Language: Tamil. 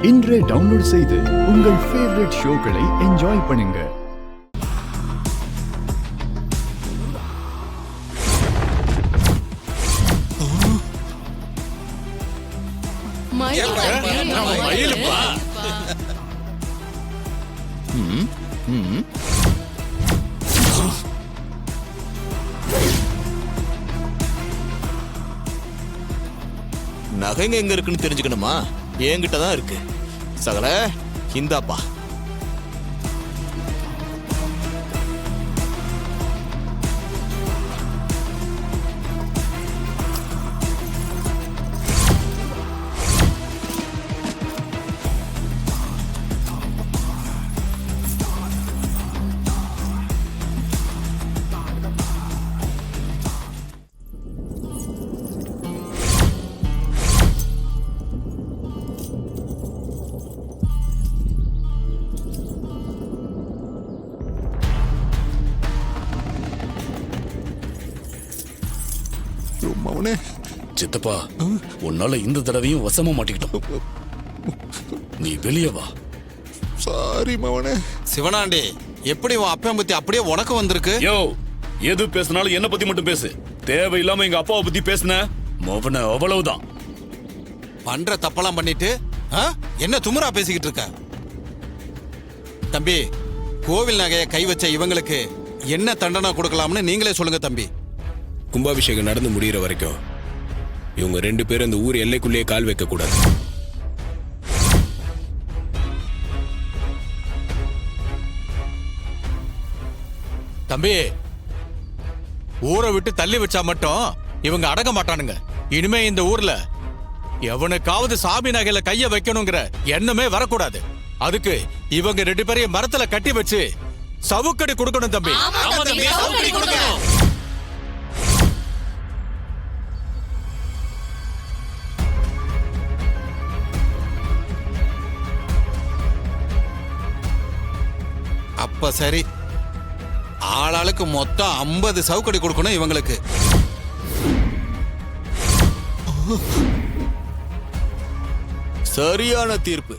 இன்றே டவுன்லோட் செய்து உங்கள் ஃபேவரட் ஷோக்களை என்ஜாய் பண்ணுங்க. நகைங்க எங்க இருக்குன்னு தெரிஞ்சுக்கணுமா? என்கிட்ட தான் இருக்கு. சகல இந்தாப்பா. சித்தப்பா, உன்னால இந்த தடவையும் வசமா மாட்டிக்கிட்டோம். நீ வெளியே வா. சாரி மவனே. சிவனாண்டி, எப்படி உன் அப்பா பத்தி அப்படியே உனக்கு வந்திருக்கு? யோ, எது பேசினாலும் என்ன பத்தி மட்டும் பேசு. தேவையில்லாம எங்க அப்பாவை பத்தி பேசுன மவன அவ்வளவுதான். பண்ற தப்பெல்லாம் பண்ணிட்டு என்ன துமுறா பேசிக்கிட்டு இருக்க? தம்பி, கோவில் நகைய கை வச்ச இவங்களுக்கு என்ன தண்டனை கொடுக்கலாம்னு நீங்களே சொல்லுங்க தம்பி. கும்பாபிஷேகம் நடந்து முடிகிற வரைக்கும் இவங்க 2 பேரும் அந்த ஊர் எல்லைக்குள்ளேயே கால் வைக்க கூடாது. தம்பி, ஊரை விட்டு தள்ளி வச்சா மட்டும் இவங்க அடங்க மாட்டானுங்க. இனிமே இந்த ஊர்ல எவனுக்காவது சாமி நகையில கைய வைக்கணுங்கிற எண்ணமே வரக்கூடாது. அதுக்கு இவங்க 2 பேரையும் மரத்துல கட்டி வச்சு சவுக்கடி கொடுக்கணும் தம்பி. அப்ப சரி, ஆளாளுக்கு மொத்தம் 50 சவுக்கடி கொடுக்கணும் இவங்களுக்கு. சரியான தீர்ப்பு.